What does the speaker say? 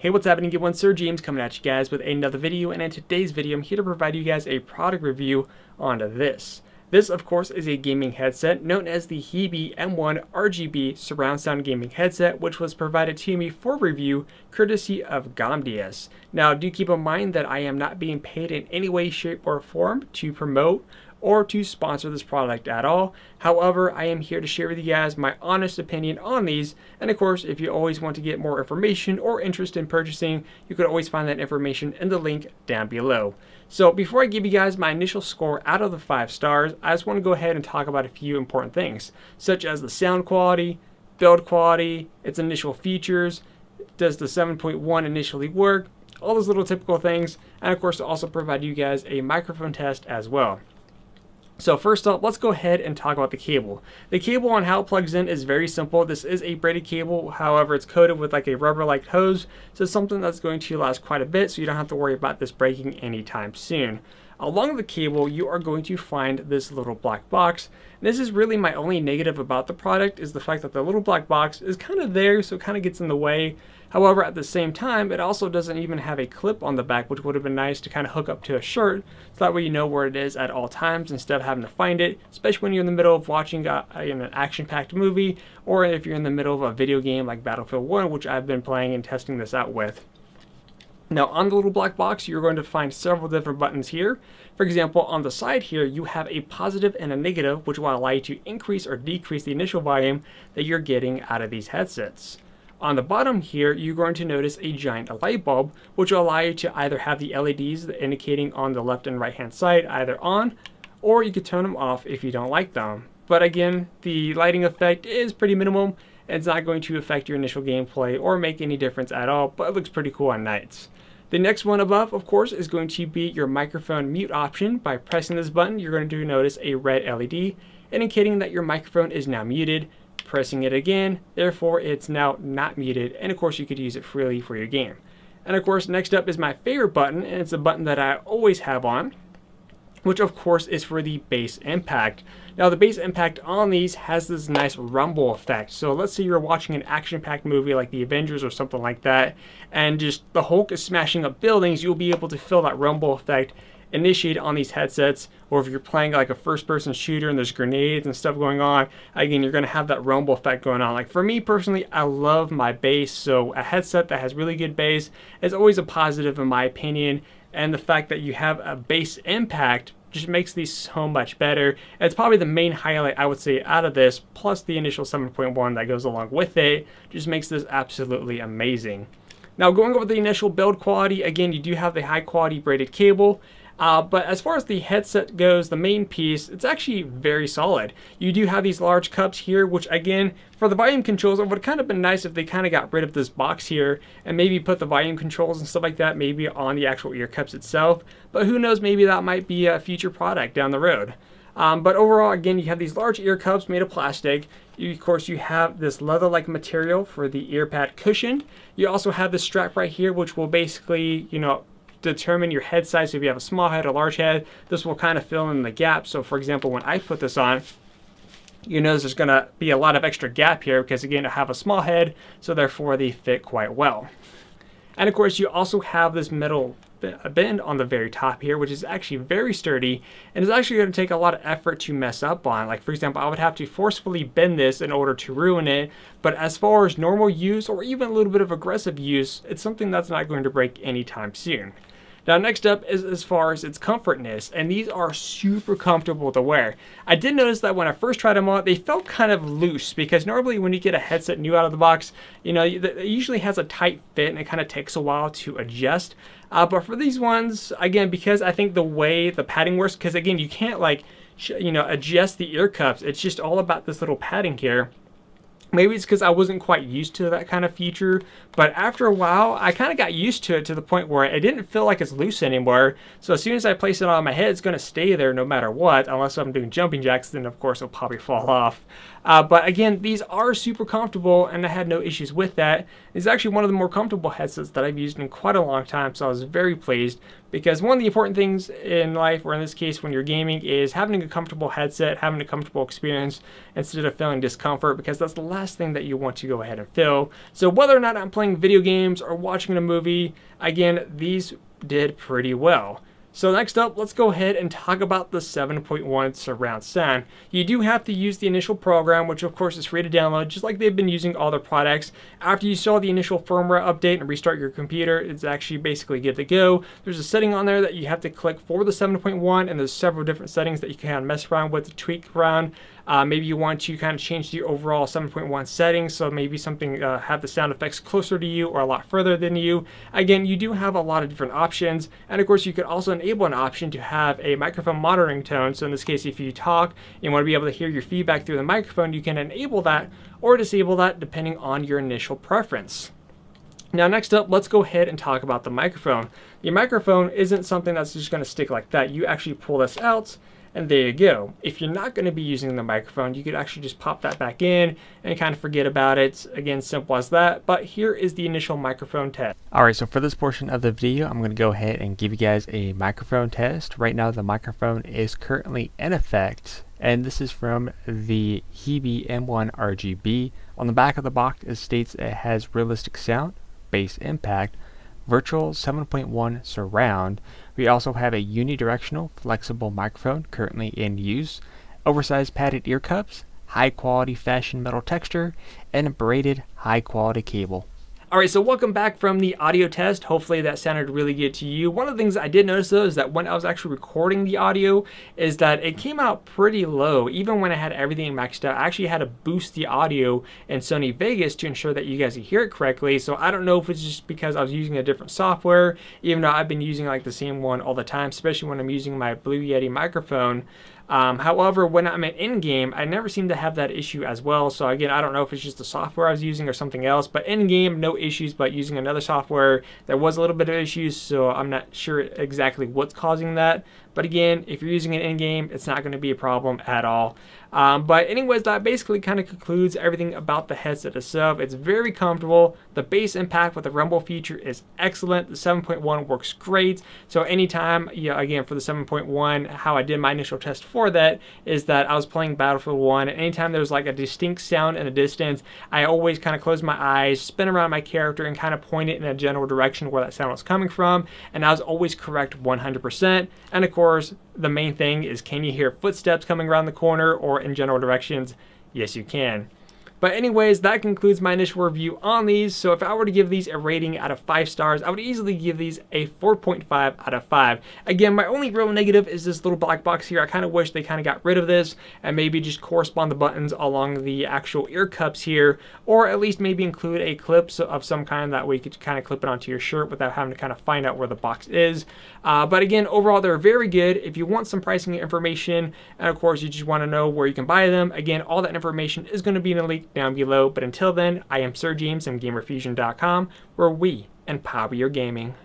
Hey, what's happening? Good one, SirJames coming at you guys with another video, and in today's video I'm here to provide you guys a product review on this. This, of course, is a gaming headset known as the Hebe M1 RGB surround sound gaming headset, which was provided to me for review courtesy of GAMDIAS. Now, do keep in mind that I am not being paid in any way, shape, or form to promote or to sponsor this product at all. However, I am here to share with you guys my honest opinion on these, and of course, if you always want to get more information or interest in purchasing, you could always find that information in the link down below. So before I give you guys my initial score out of the 5 stars, I just want to go ahead and talk about a few important things, such as the sound quality, build quality, its initial features, does the 7.1 initially work, all those little typical things, and of course to also provide you guys a microphone test as well. So first up, let's go ahead and talk about the cable. The cable on how it plugs in is very simple. This is a braided cable, however it's coated with like a rubber-like hose, so it's something that's going to last quite a bit, so you don't have to worry about this breaking anytime soon. Along the cable, you are going to find this little black box. This is really my only negative about the product, is the fact that the little black box is kind of there, so it kind of gets in the way. However, at the same time, it also doesn't even have a clip on the back, which would have been nice to kind of hook up to a shirt, so that way you know where it is at all times instead of having to find it, especially when you're in the middle of watching an action-packed movie, or if you're in the middle of a video game like Battlefield 1, which I've been playing and testing this out with. Now, on the little black box, you're going to find several different buttons here. For example, on the side here, you have a positive and a negative, which will allow you to increase or decrease the initial volume that you're getting out of these headsets. On the bottom here, you're going to notice a giant light bulb, which will allow you to either have the LEDs indicating on the left and right hand side either on, or you could turn them off if you don't like them. But again, the lighting effect is pretty minimal, and it's not going to affect your initial gameplay or make any difference at all, but it looks pretty cool on nights. The next one above, of course, is going to be your microphone mute option. By pressing this button, you're going to notice a red LED indicating that your microphone is now muted. Pressing it again, therefore it's now not muted, and of course you could use it freely for your game. And of course, next up is my favorite button, and it's a button that I always have on, which of course is for the bass impact. Now the bass impact on these has this nice rumble effect. So let's say you're watching an action-packed movie like the Avengers or something like that, and just the Hulk is smashing up buildings, you'll be able to feel that rumble effect initiate on these headsets. Or if you're playing like a first-person shooter and there's grenades and stuff going on, again, you're going to have that rumble effect going on. Like for me personally, I love my bass, so a headset that has really good bass is always a positive in my opinion, and the fact that you have a bass impact just makes these so much better. It's probably the main highlight I would say out of this, plus the initial 7.1 that goes along with it, just makes this absolutely amazing. Now going over the initial build quality, again, you do have the high quality braided cable. But as far as the headset goes, the main piece, it's actually very solid. You do have these large cups here, which again, for the volume controls, it would kind of been nice if they kind of got rid of this box here and maybe put the volume controls and stuff like that maybe on the actual ear cups itself. But who knows, maybe that might be a future product down the road. But overall, again, you have these large ear cups made of plastic. Of course, you have this leather-like material for the ear pad cushion. You also have this strap right here, which will basically, determine your head size. So if you have a small head or large head, this will kind of fill in the gap. So for example, when I put this on, you notice there's going to be a lot of extra gap here because again, I have a small head, so therefore they fit quite well. And of course, you also have this metal bend on the very top here, which is actually very sturdy and is actually going to take a lot of effort to mess up on. Like for example, I would have to forcefully bend this in order to ruin it, but as far as normal use or even a little bit of aggressive use, it's something that's not going to break anytime soon. Now next up is as far as its comfortness, and these are super comfortable to wear. I did notice that when I first tried them on, they felt kind of loose because normally when you get a headset new out of the box, it usually has a tight fit and it kind of takes a while to adjust. But for these ones, again, because I think the way the padding works, because again, you can't adjust the ear cups, it's just all about this little padding here. Maybe it's because I wasn't quite used to that kind of feature, but after a while, I kind of got used to it to the point where it didn't feel like it's loose anymore. So as soon as I place it on my head, it's going to stay there no matter what, unless I'm doing jumping jacks, then of course it'll probably fall off. But again, these are super comfortable and I had no issues with that. It's actually one of the more comfortable headsets that I've used in quite a long time, so I was very pleased because one of the important things in life, or in this case when you're gaming, is having a comfortable headset, having a comfortable experience instead of feeling discomfort, because that's the last thing that you want to go ahead and feel. So whether or not I'm playing video games or watching a movie, again, these did pretty well. So next up, let's go ahead and talk about the 7.1 surround sound. You do have to use the initial program, which of course is free to download, just like they've been using all their products. After you saw the initial firmware update and restart your computer, it's actually basically good to go. There's a setting on there that you have to click for the 7.1, and there's several different settings that you can kind of mess around with to tweak around. Maybe you want to kind of change the overall 7.1 settings, so maybe something have the sound effects closer to you or a lot further than you. Again, you do have a lot of different options, and of course you could also enable an option to have a microphone monitoring tone. So in this case, if you talk and want to be able to hear your feedback through the microphone, you can enable that or disable that depending on your initial preference. Now next up, let's go ahead and talk about the microphone. The microphone isn't something that's just going to stick like that. You actually pull this out, and there you go. If you're not going to be using the microphone, you could actually just pop that back in and kind of forget about it. Again, simple as that. But here is the initial microphone test. Alright, so for this portion of the video, I'm going to go ahead and give you guys a microphone test. Right now, the microphone is currently in effect, and this is from the Hebe M1 RGB. On the back of the box, it states it has realistic sound, bass impact, virtual 7.1 surround. We also have a unidirectional flexible microphone currently in use, oversized padded ear cups, high quality fashion metal texture, and a braided high quality cable. Alright, so welcome back from the audio test. Hopefully that sounded really good to you. One of the things I did notice though is that when I was actually recording the audio is that it came out pretty low. Even when I had everything maxed out, I actually had to boost the audio in Sony Vegas to ensure that you guys could hear it correctly. So I don't know if it's just because I was using a different software, even though I've been using like the same one all the time, especially when I'm using my Blue Yeti microphone. However, when I'm in-game, I never seem to have that issue as well. So again, I don't know if it's just the software I was using or something else, but in-game, no issues, but using another software, there was a little bit of issues, so I'm not sure exactly what's causing that. But again, if you're using it in-game, it's not going to be a problem at all. But anyways, that basically kind of concludes everything about the headset itself. It's very comfortable. The bass impact with the rumble feature is excellent. The 7.1 works great. So anytime, again, for the 7.1, how I did my initial test for that is that I was playing Battlefield 1, and anytime there's like a distinct sound in the distance, I always kind of close my eyes, spin around my character, and kind of point it in a general direction where that sound was coming from, and I was always correct 100%. And of course, the main thing is, can you hear footsteps coming around the corner or in general directions? Yes, you can. But anyways, that concludes my initial review on these. So if I were to give these a rating out of 5 stars, I would easily give these a 4.5 out of 5. Again, my only real negative is this little black box here. I kind of wish they kind of got rid of this and maybe just correspond the buttons along the actual ear cups here, or at least maybe include a clip of some kind that way you could kind of clip it onto your shirt without having to kind of find out where the box is. But again, overall, they're very good. If you want some pricing information, and of course you just want to know where you can buy them, again, all that information is going to be in the link down below. But until then, I am SirJames from Gamerfuzion.com, where we empower your gaming.